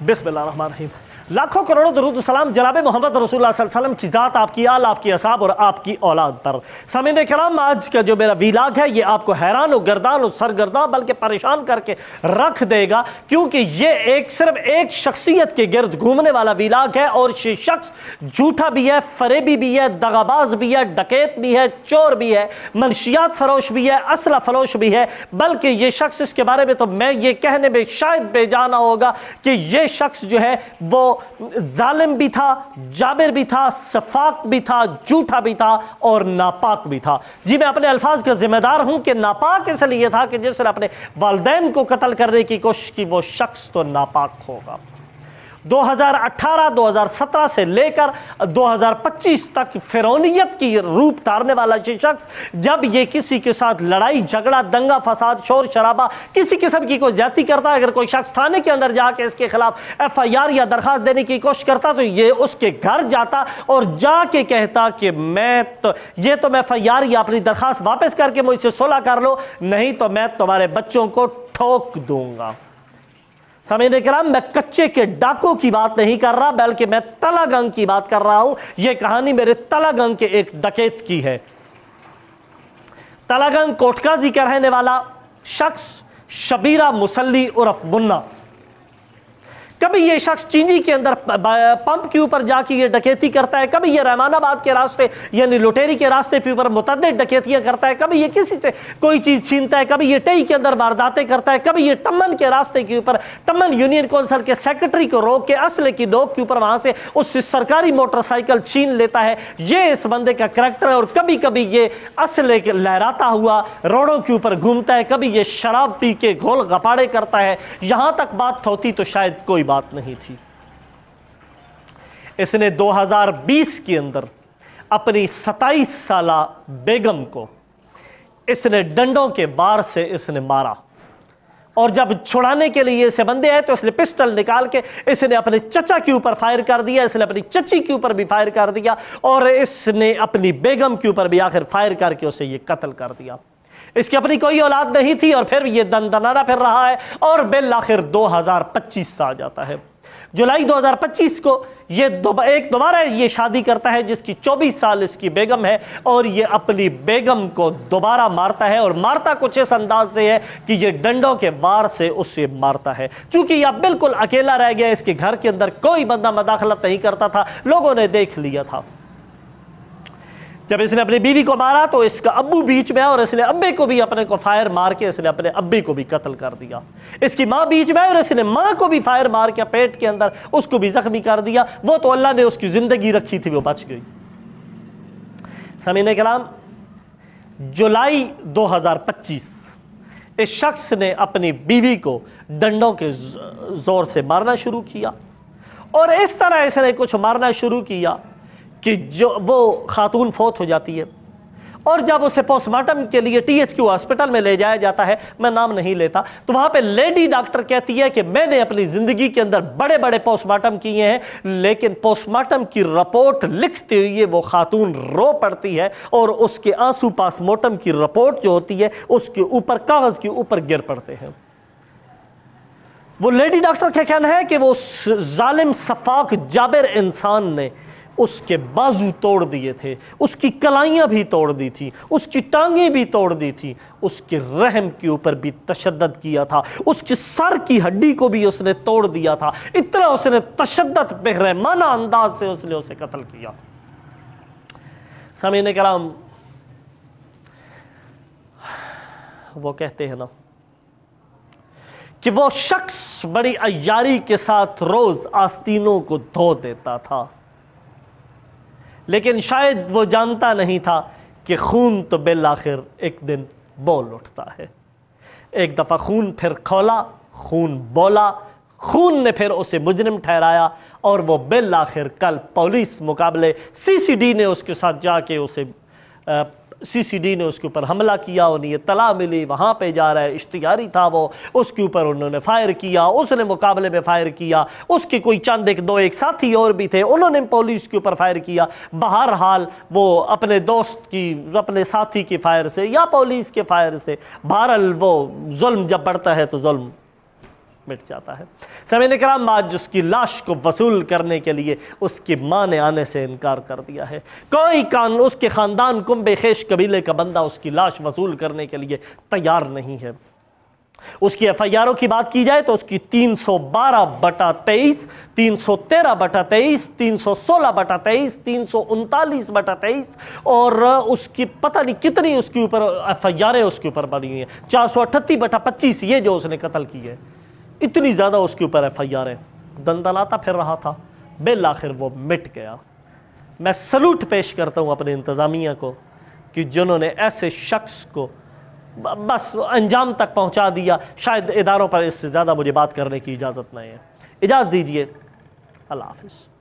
बिस्मिल्लाहिर्रहमानिर्रहीम। लाखों करोड़ों दरूद सलाम जनाब मोहम्मद रसूलुल्लाह सल्लल्लाहु अलैहि वसल्लम की ज़ात, आपकी आल, आपकी असाब और आपकी औलाद पर। सामीन किराम, आज का जो मेरा वीलाग है ये आपको हैरान और गर्दान और सरगर्दा बल्कि परेशान करके रख देगा, क्योंकि ये सिर्फ एक शख्सियत के गिर्द घूमने वाला वीलाग है। और ये शख्स झूठा भी है, फरेबी भी है, दगाबाज भी है, डकैत भी है, चोर भी है, मनशियात फरोश भी है, असला फरोश भी है। बल्कि ये शख्स, इसके बारे में तो मैं ये कहने में शायद बेजाना होगा कि ये शख्स जो है वो जालिम भी था, जाबिर भी था, सफाक भी था, झूठा भी था और नापाक भी था। जी, मैं अपने अल्फाज का जिम्मेदार हूं कि नापाक इसलिए था कि जिसने अपने वालिदैन को कत्ल करने की कोशिश की वो शख्स तो नापाक होगा। 2018-2017 से लेकर 2025 तक फिरौनियत की रूप धारने वाला ये शख्स जब ये किसी के साथ लड़ाई झगड़ा, दंगा फसाद, शोर शराबा, किसी किस्म की कोई ज्यादती करता है, अगर कोई शख्स थाने के अंदर जाके इसके खिलाफ FIR या दरखास्त देने की कोशिश करता तो ये उसके घर जाता और जाके कहता कि मैं FIR या अपनी दरखास्त वापस करके मुझसे सुलह कर लो, नहीं तो मैं तुम्हारे बच्चों को ठोक दूंगा। सामीन किराम, मैं कच्चे के डाकों की बात नहीं कर रहा, बल्कि मैं तलागंग की बात कर रहा हूं। यह कहानी मेरे तलागंग के एक डकैत की है। तलागंग कोटकाजी का रहने वाला शख्स शबीरा मुसल्ली उर्फ मुन्ना, कभी ये शख्स चींजी के अंदर पंप के ऊपर जाके ये डकैती करता है, कभी ये रहमानाबाद के रास्ते यानी लुटेरी के रास्ते पे ऊपर मुतअद्दिद डकैतियां करता है, कभी ये किसी से कोई चीज छीनता है, कभी ये टई के अंदर वारदातें करता है, कभी ये टम्मन के रास्ते के ऊपर टम्मन यूनियन काउंसिल के सेक्रेटरी को रोक के असले की नोक के ऊपर वहां से उससे सरकारी मोटरसाइकिल छीन लेता है। ये इस बंदे का करैक्टर है। और कभी कभी ये असले लहराता हुआ रोडों के ऊपर घूमता है, कभी ये शराब पी के घोल गपाड़े करता है। यहां तक बात होती तो शायद कोई बात नहीं थी। इसने 2020 के अंदर अपनी 27 साला बेगम को इसने डंडों के वार से इसने मारा, और जब छुड़ाने के लिए इसे बंदे आए तो इसने पिस्टल निकाल के इसने अपने चचा के ऊपर फायर कर दिया, इसने अपनी चची के ऊपर भी फायर कर दिया, और इसने अपनी बेगम के ऊपर भी आखिर फायर करके उसे ये कत्ल कर दिया। इसकी अपनी कोई औलाद नहीं थी और फिर ये दंदनाना फिर रहा है। और बिल आखिर 2025 आ जाता है। जुलाई 2025 को ये दोबारा ये शादी करता है, जिसकी 24 साल इसकी बेगम है, और ये अपनी बेगम को दोबारा मारता है। और मारता कुछ इस अंदाज से है कि ये डंडों के वार से उसे मारता है। चूंकि यह बिल्कुल अकेला रह गया, इसके घर के अंदर कोई बंदा मदाखलत नहीं करता था, लोगों ने देख लिया था। जब इसने अपनी बीवी को मारा तो इसका अब्बू बीच में है, और इसने अब्बे को भी अपने को फायर मार के इसने अपने अब्बे को भी कत्ल कर दिया। इसकी मां बीच में है और इसने मां को भी फायर मार के पेट के अंदर उसको भी जख्मी कर दिया। वो तो अल्लाह ने उसकी जिंदगी रखी थी, वो बच गई। सामीन किराम, जुलाई 2025 इस शख्स ने अपनी बीवी को डंडों के जोर से मारना शुरू किया, और इस तरह इसने कुछ मारना शुरू किया कि जो वो खातून फौत हो जाती है। और जब उसे पोस्टमार्टम के लिए THQ हॉस्पिटल में ले जाया जाता है, मैं नाम नहीं लेता, तो वहां पे लेडी डॉक्टर कहती है कि मैंने अपनी जिंदगी के अंदर बड़े बड़े पोस्टमार्टम किए हैं, लेकिन पोस्टमार्टम की रिपोर्ट लिखते हुए वो खातून रो पड़ती है, और उसके आंसू पोस्टमार्टम की रिपोर्ट जो होती है उसके ऊपर कागज के ऊपर गिर पड़ते हैं। वो लेडी डॉक्टर का कहना है कि वो जालिम सफाक जाबिर इंसान ने उसके बाजू तोड़ दिए थे, उसकी कलाइयां भी तोड़ दी थी, उसकी टांगें भी तोड़ दी थी, उसके रहम के ऊपर भी तशद्दद किया था, उसके सर की हड्डी को भी उसने तोड़ दिया था। इतना उसने तशद्दद बेरहमाना अंदाज से उसने उसे कत्ल किया। सामीन किराम, वो कहते हैं ना कि वो शख्स बड़ी अय्यारी के साथ रोज आस्तीनों को धो देता था, लेकिन शायद वो जानता नहीं था कि खून तो बिल आखिर एक दिन बोल उठता है। एक दफा खून फिर खौला, खून बोला, खून ने फिर उसे मुजरिम ठहराया, और वो बिल आखिर कल पुलिस मुकाबले CCD ने उसके साथ जाके उसे CCD ने उसके ऊपर हमला किया। उन्हें ये तला मिली, वहाँ पे जा रहा है, इश्तिहारी था वो, उसके ऊपर उन्होंने फायर किया, उसने मुकाबले में फायर किया, उसके कोई चंद एक साथी और भी थे, उन्होंने पुलिस के ऊपर फायर किया। बहरहाल वो अपने दोस्त की, अपने साथी की फायर से या पुलिस के फायर से, बहरहाल वो जुल्म जब बढ़ता है तो जुल्म مٹ جاتا ہے۔ سامعین کرام، آج اس کی لاش کو وصول کرنے کے لیے اس کی ماں نے آنے سے انکار کر دیا ہے۔ کوئی اس کے خاندان کنبے خیش قبیلے کا بندہ اس کی لاش وصول کرنے کے لیے تیار نہیں ہے۔ اس کی ایف آئی آروں کی بات کی جائے تو اس کی 312/23، 313/23، 316/23، 339/23 اور اس کی پتہ نہیں کتنی اس کے اوپر ایف آئی آریں اس کے اوپر بنی ہوئی ہیں، 438/25 یہ جو اس نے قتل کی ہے، اتنی زیادہ اس کے اوپر ایف آئی آریں، دندناتا پھر رہا تھا، بالآخر وہ مٹ گیا۔ میں سلوٹ پیش کرتا ہوں اپنے انتظامیہ کو کہ جنہوں نے ایسے شخص کو بس انجام تک پہنچا دیا۔ شاید اداروں پر اس سے زیادہ مجھے بات کرنے کی اجازت نہیں ہے۔ اجازت دیجیے، اللہ حافظ۔